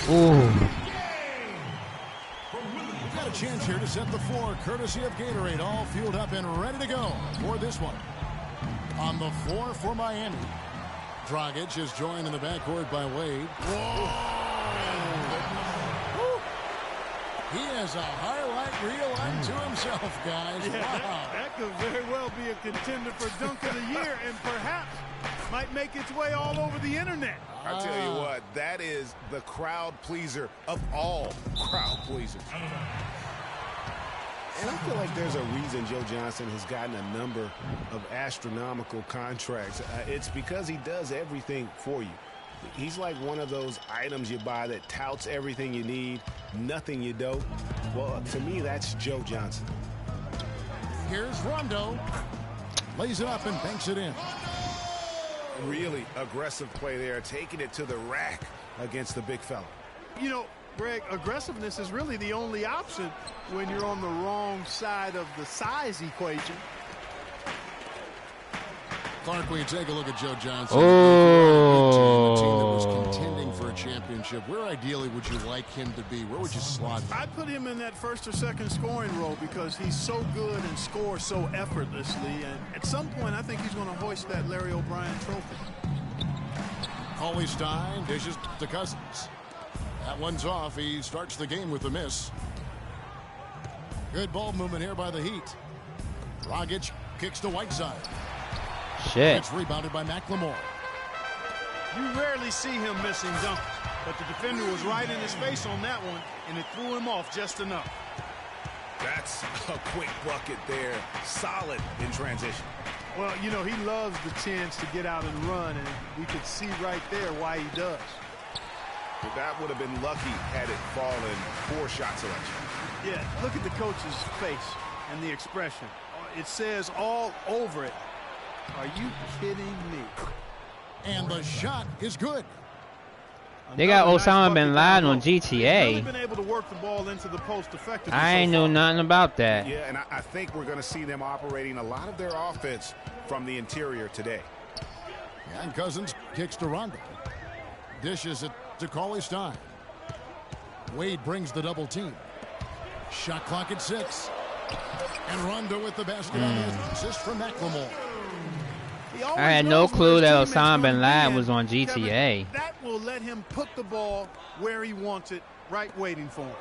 Ooh. We've got a chance here to set the floor, courtesy of Gatorade, all fueled up and ready to go for this one. On the floor for Miami, Dragic is joined in the backcourt by Wade. Whoa! He has a highlight reel unto himself, guys. Yeah, wow. that could very well be a contender for Dunk of the Year and perhaps might make its way all over the internet. I'll tell you what, that is the crowd pleaser of all crowd pleasers. And I feel like there's a reason Joe Johnson has gotten a number of astronomical contracts. It's because he does everything for you. He's like one of those items you buy that touts everything you need, nothing you don't. Well, to me, that's Joe Johnson. Here's Rondo. Lays it up and banks it in. Really aggressive play there, taking it to the rack against the big fella. You know, Greg, aggressiveness is really the only option when you're on the wrong side of the size equation. Clark, when you take a look at Joe Johnson, Oh. a team that was contending for a championship, where ideally would you like him to be? Where would you slot him? I'd put him in that first or second scoring role because he's so good and scores so effortlessly. And at some point, I think he's going to hoist that Larry O'Brien trophy. Cauley Stein dishes to Cousins. That one's off. He starts the game with a miss. Good ball movement here by the Heat. Dragic kicks to Whiteside. Shit. It's rebounded by McLemore. You rarely see him missing dunks, but the defender was right in his face on that one, and it threw him off just enough. That's a quick bucket there. Solid in transition. Well, you know, he loves the chance to get out and run, and we could see right there why he does. But that would have been lucky had it fallen. Poor shot selection. Yeah, look at the coach's face and the expression. It says all over it. Are you kidding me? And the shot is good. They got Another Osama nice bin bucket Laden down on low. He's really GTA. been able to work the ball into the post effectively. I ain't know nothing about that. Yeah, and I think we're going to see them operating a lot of their offense from the interior today. And Cousins kicks to Rondo. Dishes it to Cauley Stein. Wade brings the double team. Shot clock at 6. And Rondo with the basket on the assist from McLemore. I had no clue that Osama bin Laden was on GTA. Kevin, that will let him put the ball where he wants it, right waiting for him.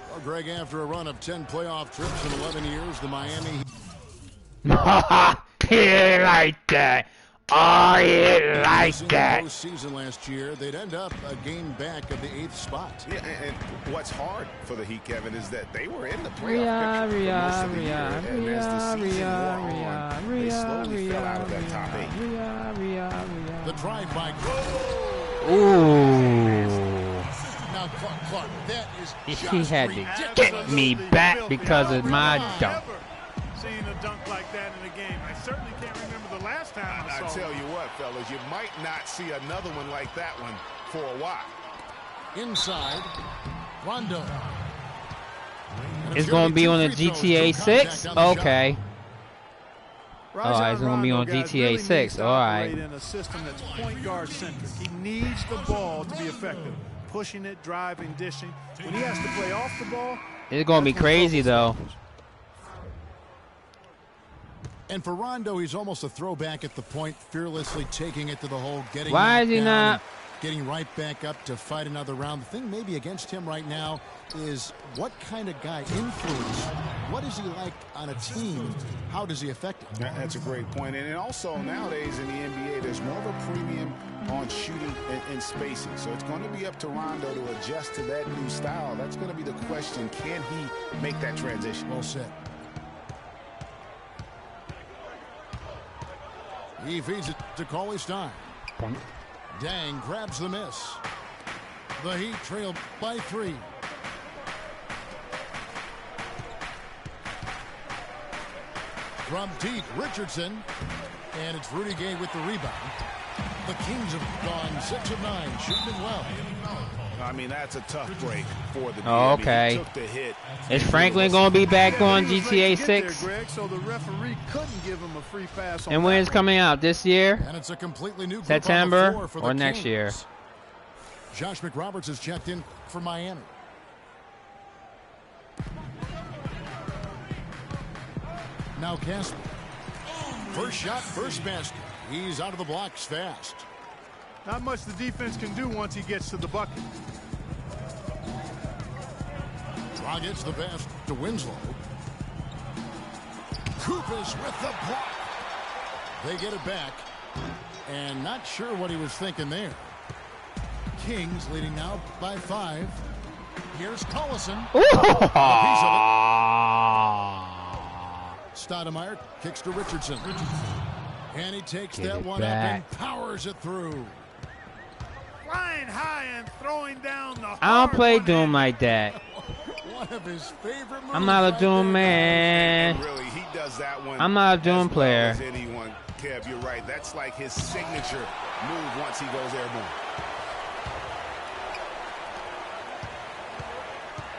Well, Greg, after a run of 10 playoff trips in 11 years, the Miami Yeah, like that. Oh, yeah, like that. Postseason last year, they'd end up a game back of the 8th spot. Yeah, and what's hard for the Heat, Kevin, is that they were in the playoff picture for most of the year, and as the season wore on, they slowly fell out of that top 8. The drive by. Ooh. Now, Clark, that is He had to get me back because of my dunk. Seeing a dunk like that in a game, I certainly can't remember the last time I saw I tell it. you what, fellas, you might not see another one like that one for a while. Inside, Rondo. It's going to be on the GTA 6? Okay. Oh, it's going to be on GTA 6. All right. In a system that's point guard centric. He needs the ball to be effective. Pushing it, driving, dishing. When he has to play off the ball, It's going to be crazy, though. And for Rondo, he's almost a throwback at the point, fearlessly taking it to the hole, getting Why knocked is he down, not? Getting right back up to fight another round. The thing maybe against him right now is what kind of guy, influence, what is he like on a team? How does he affect it? That's a great point. And also nowadays in the NBA, there's more of a premium on shooting and spacing. So it's going to be up to Rondo to adjust to that new style. That's going to be the question. Can he make that transition? Well said. He feeds it to Cauley Stein. Dang grabs the miss. The Heat trail by 3. From deep, Richardson. And it's Rudy Gay with the rebound. The Kings have gone 6 of 9, shooting it well. I mean, that's a tough break for the Oh, okay. He took the hit. Is Franklin going to be back on GTA 6? Greg, so the referee couldn't give him a free pass on And when it's coming out? This year? And it's a completely new group September on the floor for the or next Kings. year? Josh McRoberts has checked in for Miami. Now Casper. First shot, first basket. He's out of the blocks fast. Not much the defense can do once he gets to the bucket. Dragic's the best to Winslow. Kupis with the block. They get it back. And not sure what he was thinking there. Kings leading now by 5. Here's Collison. Stoudemire kicks to Richardson. And he takes that one up and powers it through. Flying high and throwing down the I don't play Doom like that. One of his favorite moves. I'm not a Doom man. Really, he does that one. I'm not a Doom player. As anyone, Kev, you're right. That's like his signature move once he goes airborne.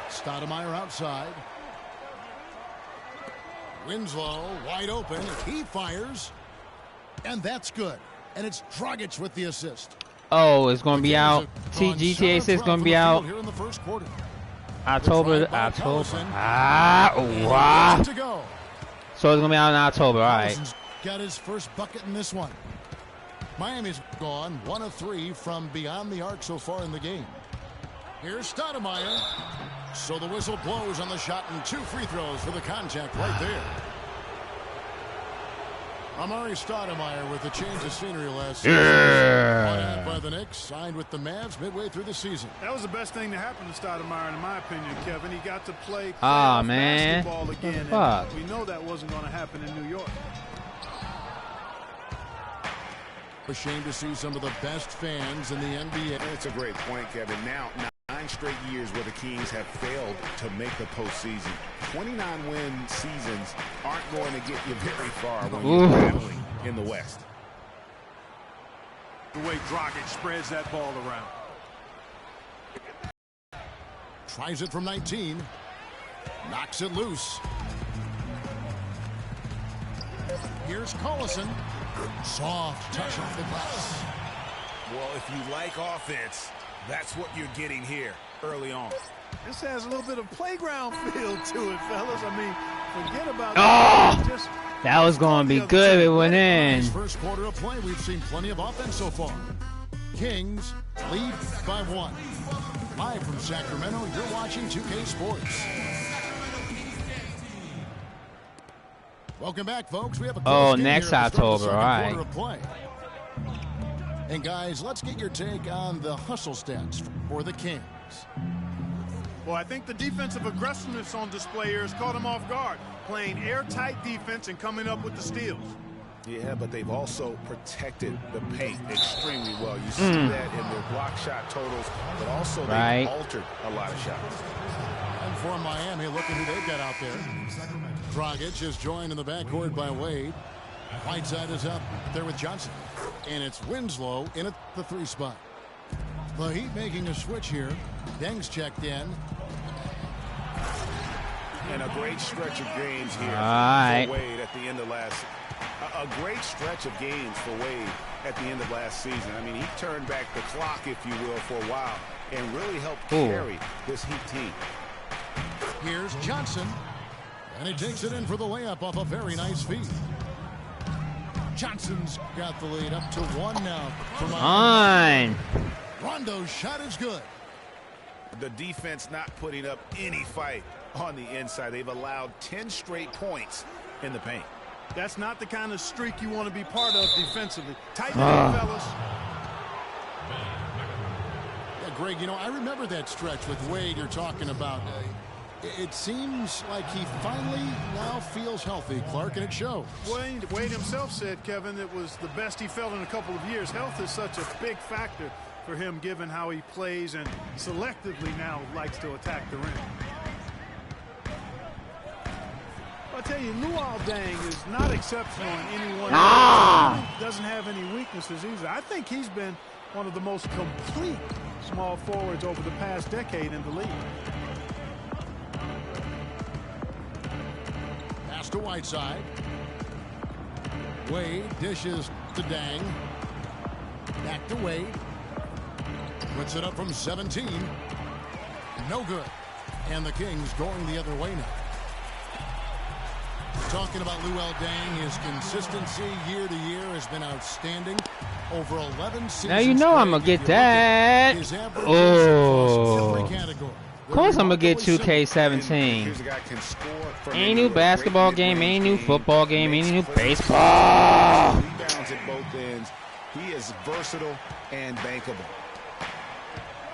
Stoudemire outside. Winslow wide open. He fires. And that's good. And it's Dragic with the assist. Oh, it's going to be out. GTA 6 is going to be out. Here in the first quarter. October. Wow. So it's going to be out in October. All right. Got his first bucket in this one. Miami's gone 1 of 3 from beyond the arc so far in the game. Here's Stoudemire. So the whistle blows on the shot and 2 free throws for the contact right there. Amari Stoudemire with a change of scenery last season. Yeah. By the Knicks, signed with the Mavs midway through the season. That was the best thing to happen to Stoudemire, in my opinion, Kevin. He got to play man. basketball again. And we know that wasn't going to happen in New York. A shame to see some of the best fans in the NBA. That's a great point, Kevin. Now 9 straight years where the Kings have failed to make the postseason. 29-win seasons aren't going to get you very far when you're battling in the West. The way Dragic spreads that ball around. Tries it from 19. Knocks it loose. Here's Collison. Soft touch off the glass. Well, if you like offense, that's what you're getting here early on. This has a little bit of playground feel to it, fellas. I mean, forget about that. That was going to be good if it went in. First quarter of play, we've seen plenty of offense so far. Kings lead by 1. Live from Sacramento, you're watching 2K Sports. Welcome back, folks. We have a next October, all right. Of play. And guys, let's get your take on the hustle stats for the Kings. Well, I think the defensive aggressiveness on display here has caught them off guard, playing airtight defense and coming up with the steals. Yeah, but they've also protected the paint extremely well. You see that in their block shot totals, but also they've altered a lot of shots. And for Miami, look at who they've got out there. Dragic is joined in the backcourt by Wade. Whiteside is up there with Johnson. And it's Winslow in at the 3 spot. The Heat making a switch here. Deng's checked in. And a great stretch of games here for Wade at the end of last. A great stretch of games for Wade at the end of last season. I mean, he turned back the clock, if you will, for a while and really helped carry this Heat team. Here's Johnson. And he takes it in for the layup off a very nice feed. Johnson's got the lead up to 1 now. Rondo's shot is good. The defense not putting up any fight on the inside. They've allowed 10 straight points in the paint. That's not the kind of streak you want to be part of defensively. Tighten up, fellas. Yeah, Greg, you know, I remember that stretch with Wade you're talking about. It seems like he finally now feels healthy, Clark, and it shows. Wade himself said, Kevin, it was the best he felt in a couple of years. Health is such a big factor for him, given how he plays and selectively now likes to attack the rim. I'll tell you, Luol Deng is not exceptional in any one area. He doesn't have any weaknesses either. I think he's been one of the most complete small forwards over the past decade in the league. Pass to Whiteside. Wade dishes to Deng. Back to Wade. Puts it up from 17. No good. And the Kings going the other way now. Talking about Luol Deng, his consistency year to year has been outstanding. Over 11 seasons. Now you know I'm going to get that. Oh. Of course I'm going to get 2K17. Any new basketball game, any new football game, any new baseball. Rebounds at both ends. He is versatile and bankable.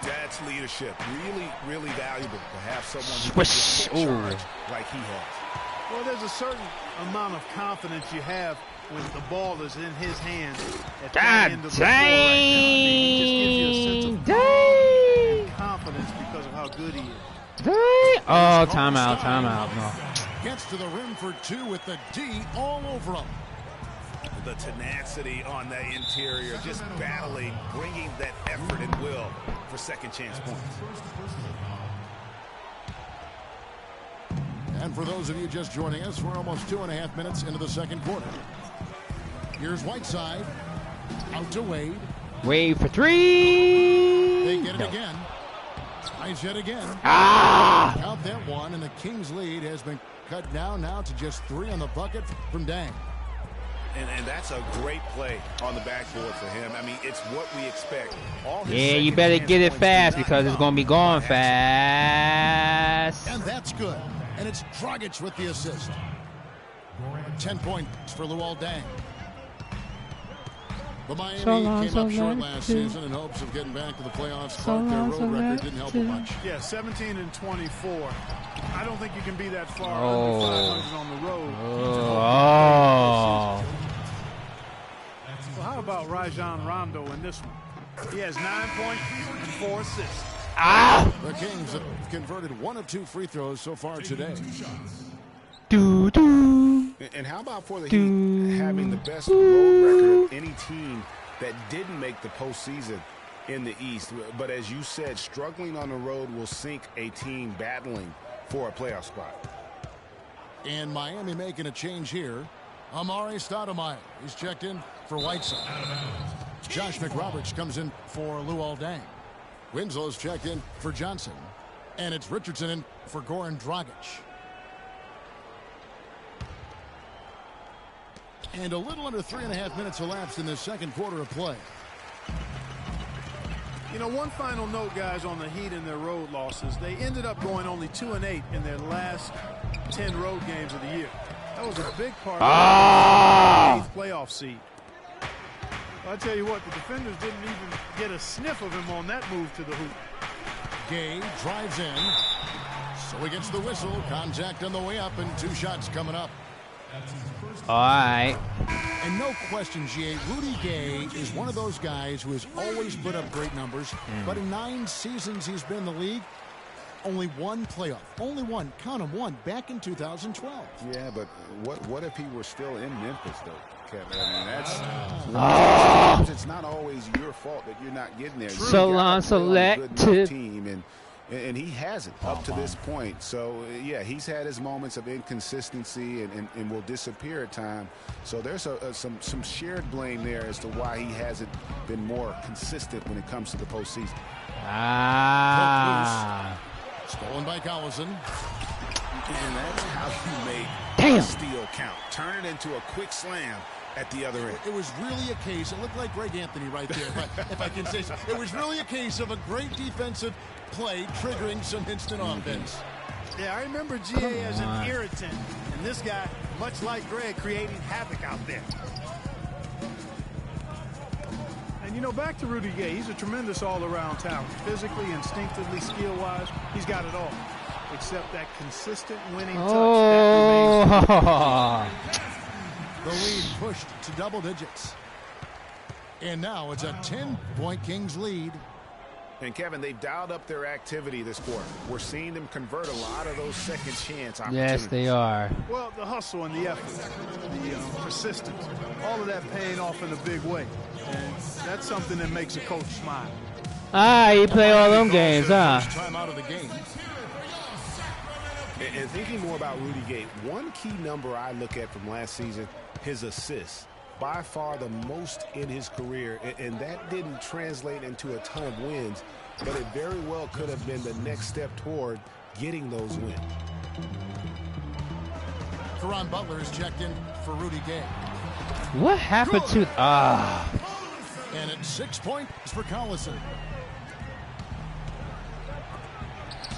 That's leadership. Really, really valuable to have someone who can just take charge like he has. Well, there's a certain amount of confidence you have when the ball is in his hands at the end of the floor right now. I mean, he just gives you a sense of and confidence because of how good he is. Oh, timeout, timeout. No. Gets to the rim for 2 with the D all over him. The tenacity on the interior, just battling, bringing that effort and will for second chance points. And for those of you just joining us, we're almost 2.5 minutes into the second quarter. Here's Whiteside. Out to Wade. Wade for 3. They get it again. Tries yet again. Count that one, and the Kings' lead has been cut down now to just 3 on the bucket from Deng. And that's a great play on the backboard for him. I mean, it's what we expect. Yeah, you better get it fast because it's going to be going fast. And that's good. And it's Dragic with the assist. 10 points for Luol Deng. The Miami came up short last season in hopes of getting back to the playoffs. But their road record didn't help them much. Yeah, 17 and 24. I don't think you can be that far under 500 on the road. Well, how about Rajon Rondo in this one? He has 9 points and 4 assists. The Kings have converted 1 of 2 free throws so far today. And how about for the Heat having the best road record of any team that didn't make the postseason in the East? But as you said, struggling on the road will sink a team battling for a playoff spot. And Miami making a change here. Amari Stoudemire. He's checked in for Whiteside. Josh McRoberts comes in for Luol Deng. Winslow's checked in for Johnson. And it's Richardson in for Goran Dragic. And a little under 3.5 minutes elapsed in the second quarter of play. You know, one final note, guys, on the Heat and their road losses. They ended up going only 2-8 in their last 10 road games of the year. That was a big part of the 8th playoff seed. Well, I tell you what, the defenders didn't even get a sniff of him on that move to the hoop. Gay drives in. So he gets the whistle. Contact on the way up, and 2 shots coming up. All right. And no question, G.A., Rudy Gay is one of those guys who has always put up great numbers. But in 9 seasons he's been in the league, only 1 playoff. Only 1. Count him, 1. Back in 2012. Yeah, but what if he were still in Memphis, though, Kevin? I mean, that's it's not always your fault that you're not getting there. Salon selected team, and he hasn't up to this point. So, yeah, he's had his moments of inconsistency and will disappear at times. So there's some shared blame there as to why he hasn't been more consistent when it comes to the postseason. Stolen by Collison. And that's how you make a steal count. Turn it into a quick slam at the other end. It was really a case, it looked like Greg Anthony right there, but if I can say so, it was really a case of a great defensive play triggering some instant offense. Yeah, I remember GA as an irritant, and this guy, much like Greg, creating havoc out there. And, you know, back to Rudy Gay, he's a tremendous all-around talent. Physically, instinctively, skill-wise, he's got it all. Except that consistent winning touch that remains. The lead pushed to double digits. And now it's a 10-point Kings lead. And, Kevin, they've dialed up their activity this quarter. We're seeing them convert a lot of those second chance opportunities. Yes, they are. Well, the hustle and the effort, the persistence, all of that paying off in a big way. And that's something that makes a coach smile. You play all them games, huh? First time out of the game. And thinking more about Rudy Gay, one key number I look at from last season, his assists. by far the most in his career, and that didn't translate into a ton of wins, but it very well could have been the next step toward getting those wins. Caron Butler is checked in for Rudy Gay. What happened to... And it's 6 points for Collison.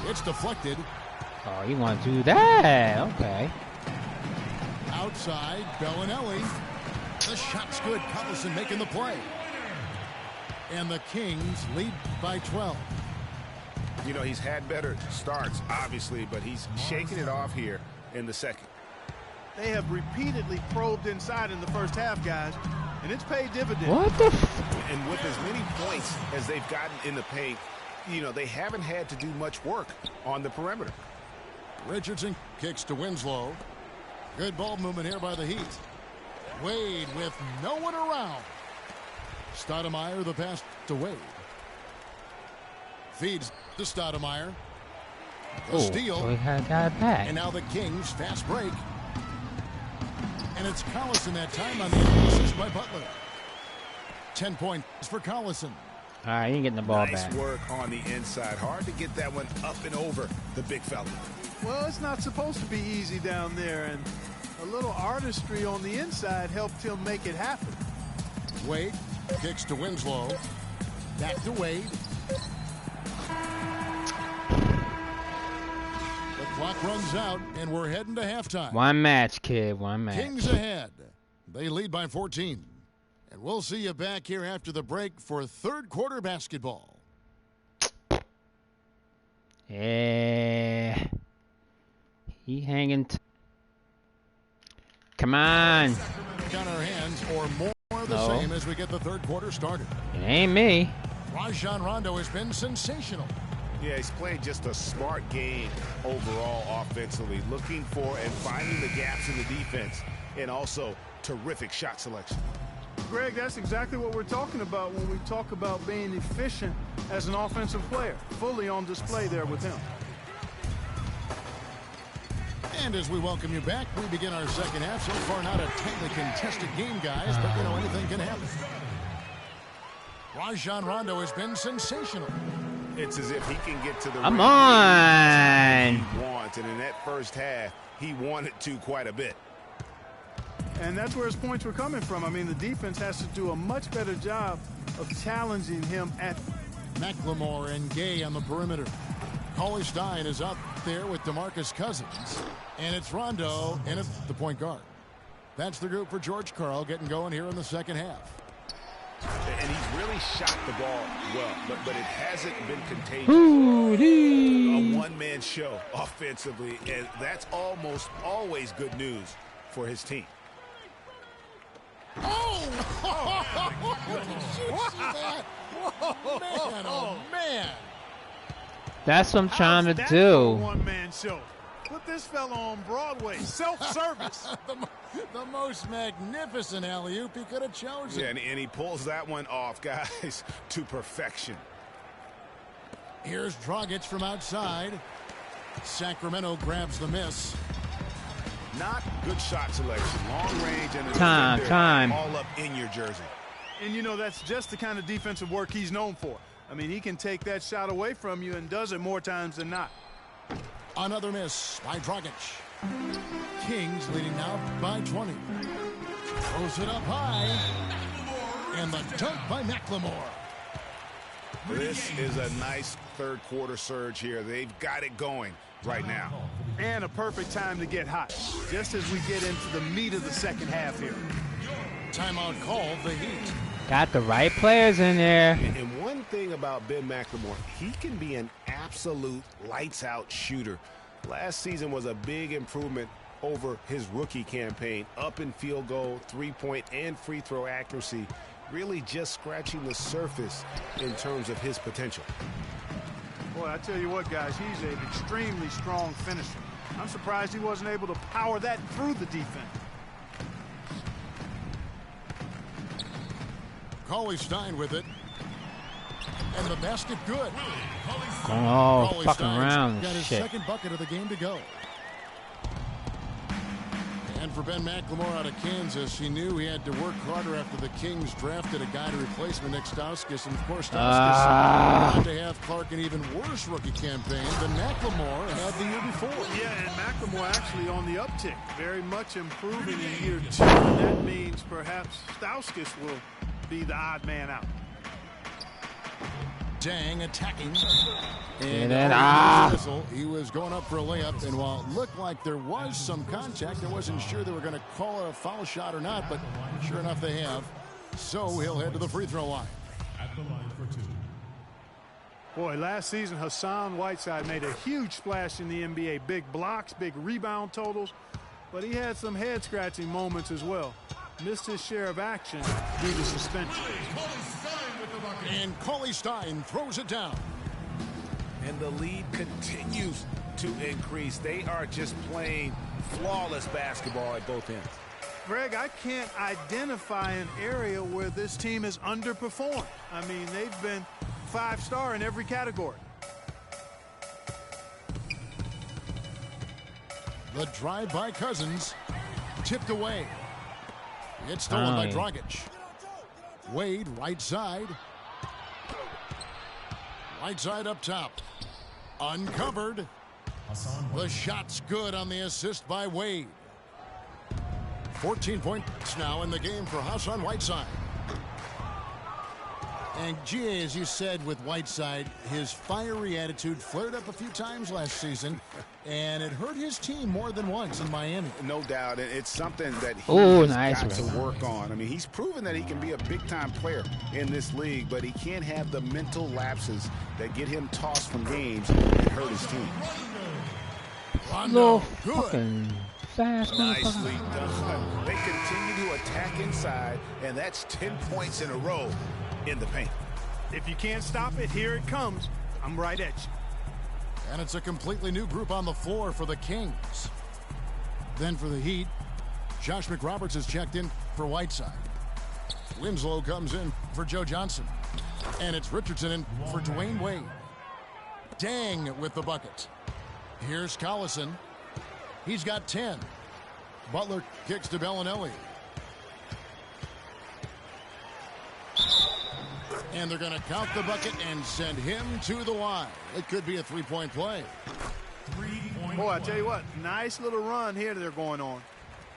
It's deflected. Oh, you want to do that? Okay. Outside, Bellinelli. The shot's good. Collison making the play. And the Kings lead by 12. You know, he's had better starts, obviously, but he's shaking it off here in the second. They have repeatedly probed inside in the first half, guys, and it's paid dividends. What the And with as many points as they've gotten in the paint, you know, they haven't had to do much work on the perimeter. Richardson kicks to Winslow. Good ball movement here by the Heat. Wade with no one around. Stoudemire the pass to Wade. Feeds to Stoudemire. The steal. So he got it back. And now the Kings fast break. And it's Collison that time on the assist by Butler. 10 points for Collison. All right, he ain't getting the ball Nice back. work on the inside. Hard to get that one up and over the big fella. Well, it's not supposed to be easy down there, and a little artistry on the inside helped him make it happen. Wade kicks to Winslow. Back to Wade. The clock runs out, and we're heading to halftime. One match, kid. One match. Kings ahead. They lead by 14. And we'll see you back here after the break for third quarter basketball. Yeah. He hanging. Come on. Got our hands or more the same as we get the third quarter started. It ain't me. Rajon Rondo has been sensational. Yeah, he's played just a smart game overall offensively, looking for and finding the gaps in the defense, and also terrific shot selection. Greg, that's exactly what we're talking about when we talk about being efficient as an offensive player. Fully on display there with him. And as we welcome you back, we begin our second half. So far, not a tightly contested game, guys, but, you know, anything can happen. Rajon Rondo has been sensational. It's as if he can get to the Come rim on. he wants, and in that first half, he wanted to quite a bit. And that's where his points were coming from. I mean, the defense has to do a much better job of challenging him at McLemore and Gay on the perimeter. Cauley Stein is up there with DeMarcus Cousins. And it's Rondo and it's the point guard. That's the group for George Karl getting going here in the second half. And he's really shot the ball well, but it hasn't been contagious. Hootie. A one-man show offensively, and that's almost always good news for his team. Did you see that? Man, oh man. That's what I'm trying to How's that do. for a one-man show? Put this fella on Broadway. Self-service. the most magnificent alley-oop he could have chosen. Yeah, and he pulls that one off, guys, to perfection. Here's Dragic from outside. Sacramento grabs the miss. Not good shot selection. Long range and a Time. all up in your jersey. And, you know, that's just the kind of defensive work he's known for. I mean, he can take that shot away from you and does it more times than not. Another miss by Dragic. Kings leading now by 20. Throws it up high. And the dunk by McLemore. This is a nice third quarter surge here. They've got it going right now. And a perfect time to get hot, just as we get into the meat of the second half here. Timeout called, the Heat. Got the right players in there. And one thing about Ben McLemore, he can be an absolute lights-out shooter. Last season was a big improvement over his rookie campaign. Up in field goal, three-point, and free throw accuracy. Really just scratching the surface in terms of his potential. Boy, I tell you what, guys, he's an extremely strong finisher. I'm surprised he wasn't able to power that through the defense. Cauley Stein with it. And the basket good. Going all fucking Stein's around got and his shit. second bucket of the game to go. And for Ben McLemore out of Kansas, he knew he had to work harder after the Kings drafted a guy to replace him, Nick Stauskas. And, of course, Stauskas wanted to have Clark an even worse rookie campaign than McLemore had the year before. Yeah, and McLemore actually on the uptick, very much improving in year 2. And that means perhaps Stauskas will be the odd man out. Dang attacking. And whistle. He was going up for a layup, and while it looked like there was some contact, I wasn't sure they were going to call it a foul shot or not, but sure enough they have. So he'll head to the free throw line. At the line for 2. Boy, last season Hassan Whiteside made a huge splash in the NBA. Big blocks, big rebound totals, but he had some head-scratching moments as well. Missed his share of action due to suspension. And Cauley Stein throws it down. And the lead continues to increase. They are just playing flawless basketball at both ends. Greg, I can't identify an area where this team has underperformed. I mean, they've been 5-star in every category. The drive by Cousins, tipped away. It's stolen by Dragic. Wade, right side. Right side up top. Uncovered. The shot's good on the assist by Wade. 14 points now in the game for Hassan Whiteside. And GA, as you said with Whiteside, his fiery attitude flared up a few times last season, and it hurt his team more than once in Miami. No doubt. It's something that he's nice got to work on. I mean, he's proven that he can be a big-time player in this league, but he can't have the mental lapses that get him tossed from games and hurt his team. Rondo, good. Nicely done. They continue to attack inside, and that's 10 points in a row in the paint. If you can't stop it, here it comes. I'm right at you. And it's a completely new group on the floor for the Kings. Then for the Heat, Josh McRoberts has checked in for Whiteside. Winslow comes in for Joe Johnson. And it's Richardson in for Dwayne Wade. Dang with the bucket. Here's Collison. He's got 10. Butler kicks to Bellinelli. And they're going to count the bucket and send him to the line. It could be a three-point play. Boy, I tell you what, nice little run here they're going on.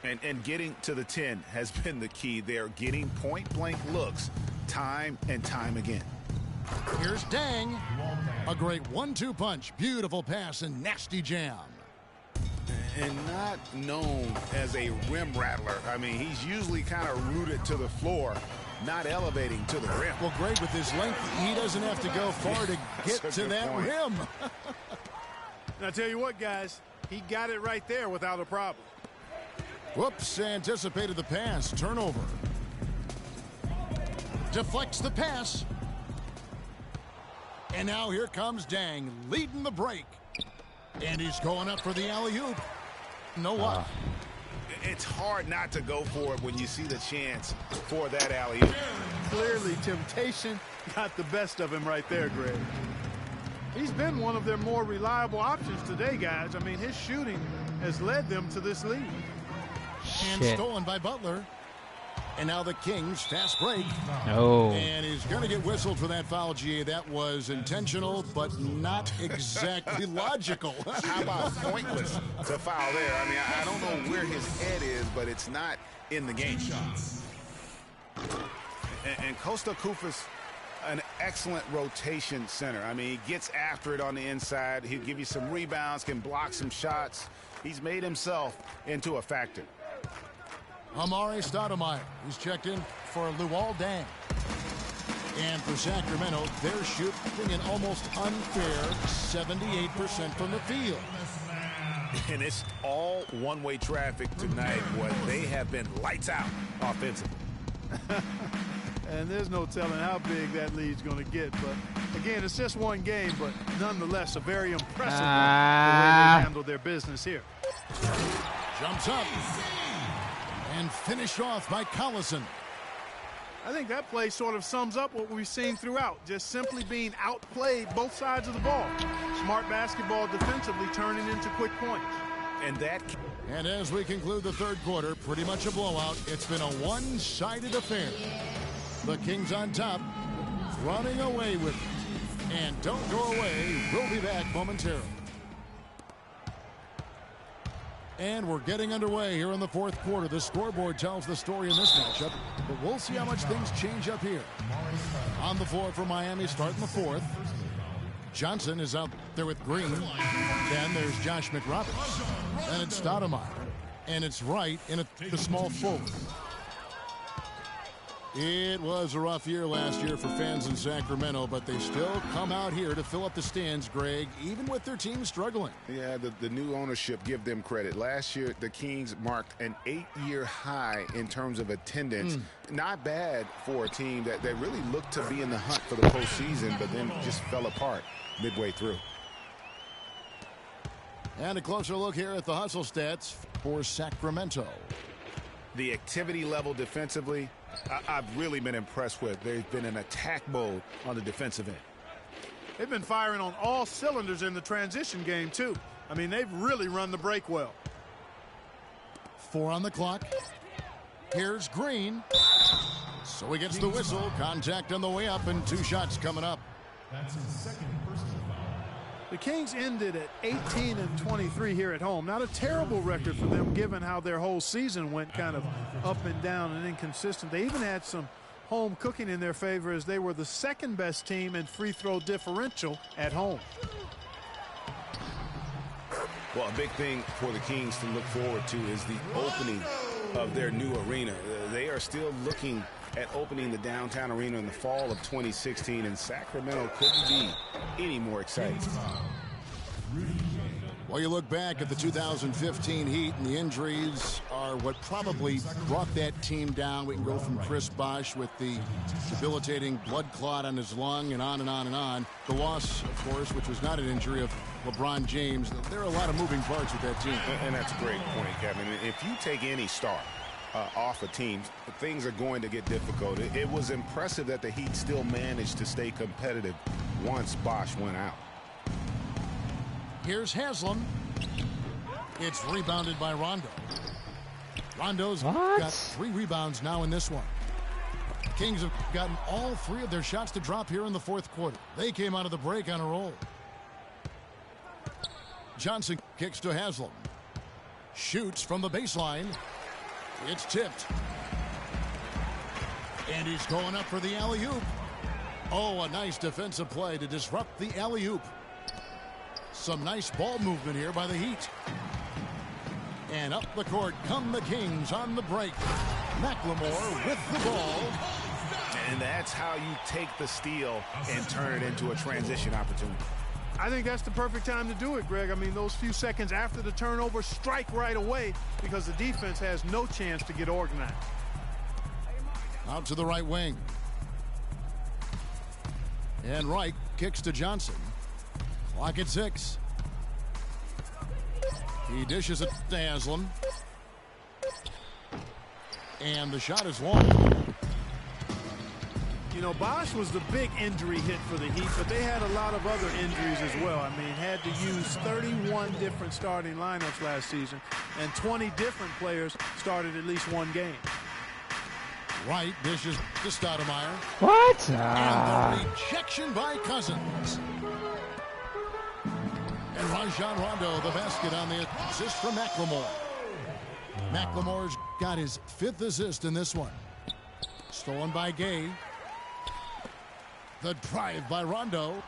And getting to the 10 has been the key. They're getting point-blank looks time and time again. Here's Dang. A great 1-2 punch. Beautiful pass and nasty jam. And not known as a rim rattler. I mean, he's usually kind of rooted to the floor, not elevating to the rim. Well, Greg, with his length, he doesn't have to go far to get to that rim. And I tell you what, guys, he got it right there without a problem. Whoops, anticipated the pass. Turnover. Deflects the pass. And now here comes Dang, leading the break. And he's going up for the alley-oop. No luck. It's hard not to go for it when you see the chance for that alley-oop. Clearly, temptation got the best of him right there, Greg. He's been one of their more reliable options today, guys. I mean, his shooting has led them to this lead. And stolen by Butler. And now the Kings, fast break. Oh. And he's going to get whistled for that foul, GA. That was intentional, but not exactly logical. How about pointless to foul there? I mean, I don't know where his head is, but it's not in the game. And Costa Koufos, an excellent rotation center. I mean, he gets after it on the inside. He'll give you some rebounds, can block some shots. He's made himself into a factor. Amare Stoudemire, who's checked in for Luol Deng. And for Sacramento, they're shooting an almost unfair 78% from the field. And it's all one-way traffic tonight. What they have been lights out offensively. And there's no telling how big that lead's going to get. But, again, it's just one game, but nonetheless a very impressive one, the way they handled their business here. Jumps up. And finished off by Collison. I think that play sort of sums up what we've seen throughout. Just simply being outplayed both sides of the ball. Smart basketball defensively turning into quick points. And that And as we conclude the third quarter, pretty much a blowout. It's been a one-sided affair. The Kings on top, running away with it. And don't go away. We'll be back momentarily. And we're getting underway here in the fourth quarter. The scoreboard tells the story in this matchup, but we'll see how much things change up here. On the floor for Miami, starting the fourth. Johnson is out there with Green. Then there's Josh McRoberts. Then it's 2daMax. And it's Wright in the small forward. It was a rough year last year for fans in Sacramento, but they still come out here to fill up the stands, Greg, even with their team struggling. Yeah, the new ownership, give them credit. Last year, the Kings marked an 8-year high in terms of attendance. Not bad for a team that really looked to be in the hunt for the postseason, but then just fell apart midway through. And a closer look here at the hustle stats for Sacramento. The activity level defensively, I've really been impressed with. There's been an attack mode on the defensive end. They've been firing on all cylinders in the transition game, too. I mean, they've really run the break well. 4 on the clock. Here's Green. So he gets the whistle. Contact on the way up and 2 shots coming up. That's his second personal foul. The Kings ended at 18-23 here at home. Not a terrible record for them given how their whole season went kind of up and down and inconsistent. They even had some home cooking in their favor as they were the second best team in free throw differential at home. Well, a big thing for the Kings to look forward to is the opening of their new arena. They are still looking at opening the downtown arena in the fall of 2016, and Sacramento couldn't be any more exciting. Well, you look back at the 2015 Heat, and the injuries are what probably brought that team down. We can go from Chris Bosh with the debilitating blood clot on his lung and on and on and on. The loss, of course, which was not an injury, of LeBron James. There are a lot of moving parts with that team. And that's a great point, Kevin. If you take any star off of teams, things are going to get difficult. It was impressive that the Heat still managed to stay competitive once Bosh went out. Here's Haslam. It's rebounded by Rondo. Rondo's got 3 rebounds now in this one. Kings have gotten all 3 of their shots to drop here in the fourth quarter. They came out of the break on a roll. Johnson kicks to Haslam. Shoots from the baseline. It's tipped. And he's going up for the alley-oop. Oh, a nice defensive play to disrupt the alley-oop. Some nice ball movement here by the Heat. And up the court come the Kings on the break. McLemore with the ball. And that's how you take the steal and turn it into a transition opportunity. I think that's the perfect time to do it, Greg. I mean, those few seconds after the turnover, strike right away because the defense has no chance to get organized. Out to the right wing. And Wright kicks to Johnson. Clock at 6. He dishes it to Haslam. And the shot is long. You know, Bosh was the big injury hit for the Heat, but they had a lot of other injuries as well. I mean, had to use 31 different starting lineups last season, and 20 different players started at least one game. Wright dishes to 2daMax. What? And the rejection by Cousins. And Rajon Rondo, the basket on the assist from McLemore. McLemore's got his 5th assist in this one. Stolen by Gay. The drive by Rondo.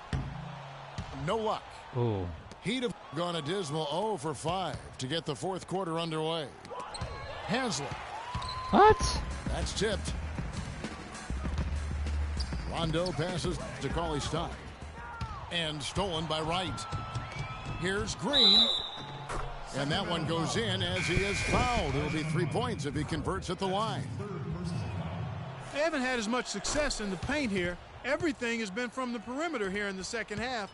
No luck. Ooh. He'd have gone a dismal 0 for 5 to get the fourth quarter underway. Haslam. What? That's tipped. Rondo passes to Cauley-Stein. And stolen by Wright. Here's Green. And that one goes in as he is fouled. It'll be 3 points if he converts at the line. They haven't had as much success in the paint here. Everything has been from the perimeter here in the second half.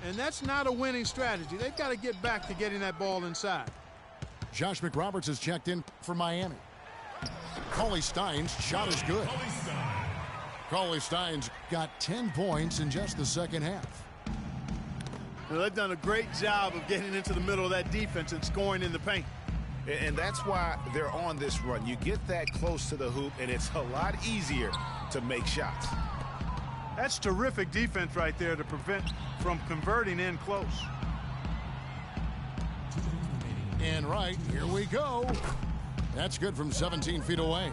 And that's not a winning strategy. They've got to get back to getting that ball inside. Josh McRoberts has checked in for Miami. Cauley-Stein's shot is good. Cauley-Stein's got 10 points in just the second half. Well, they've done a great job of getting into the middle of that defense and scoring in the paint. And that's why they're on this run. You get that close to the hoop, and it's a lot easier to make shots. That's terrific defense right there to prevent from converting in close. And right, here we go. That's good from 17 feet away.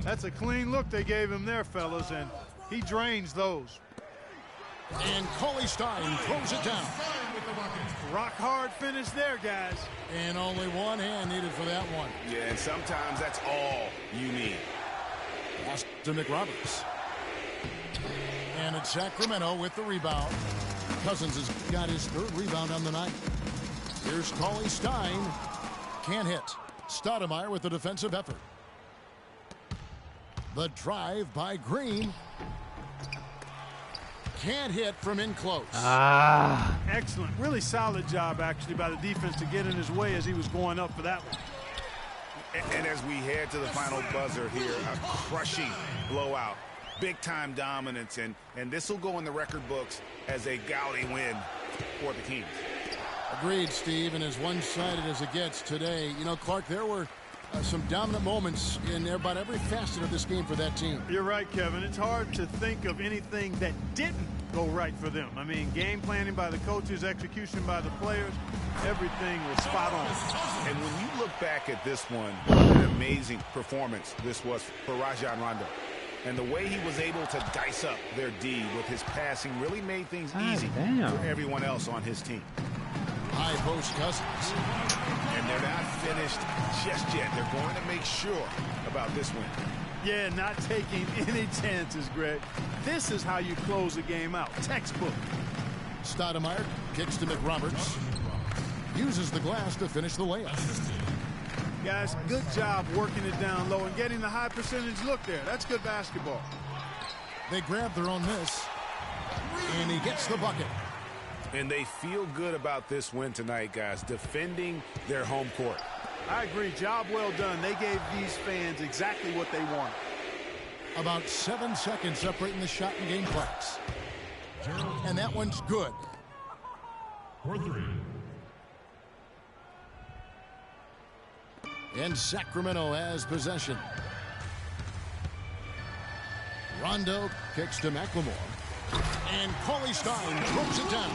That's a clean look they gave him there, fellas, and he drains those. And Cauley Stein throws it down. Rock hard finish there, guys. And only one hand needed for that one. Yeah, and sometimes that's all you need. Pass to McRoberts. And it's Sacramento with the rebound. Cousins has got his third rebound on the night. Here's Cauley Stein. Can't hit. Stoudemire with the defensive effort. The drive by Green. Can't hit from in close. Excellent. Really solid job, actually, by the defense to get in his way as he was going up for that one. And as we head to the final buzzer here, a crushing blowout. Big-time dominance, and this will go in the record books as a gaudy win for the Kings. Agreed, Steve, and as one-sided as it gets today, you know, Clark, there were some dominant moments in about every facet of this game for that team. You're right, Kevin. It's hard to think of anything that didn't go right for them. I mean, game planning by the coaches, execution by the players, everything was spot on. And when you look back at this one, what an amazing performance this was for Rajon Rondo. And the way he was able to dice up their D with his passing really made things easy for everyone else on his team. High post Cousins. And they're not finished just yet. They're going to make sure about this win. Yeah, not taking any chances, Greg. This is how you close a game out. Textbook. Stoudemire kicks to McRoberts. Uses the glass to finish the layup. Guys, good job working it down low and getting the high percentage look there. That's good basketball. They grab their own miss. And he gets the bucket. And they feel good about this win tonight, guys, defending their home court. I agree. Job well done. They gave these fans exactly what they wanted. About 7 seconds separating the shot and game clocks. And that one's good. 4-3. And Sacramento has possession. Rondo kicks to McLemore. And Cauley Stein throws it down.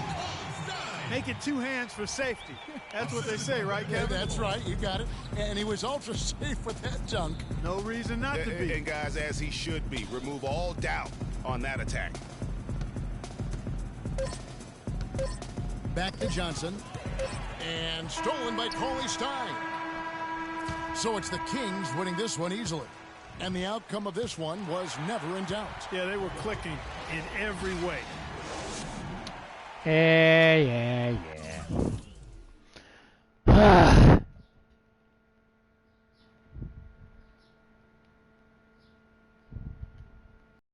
Make it two hands for safety. That's what they say, right, Kevin? Yeah, that's right. You got it. And he was ultra safe with that dunk. No reason not to be. And guys, as he should be. Remove all doubt on that attack. Back to Johnson. And stolen by Cauley Stein. So it's the Kings winning this one easily. And the outcome of this one was never in doubt. Yeah, they were clicking in every way. Yeah.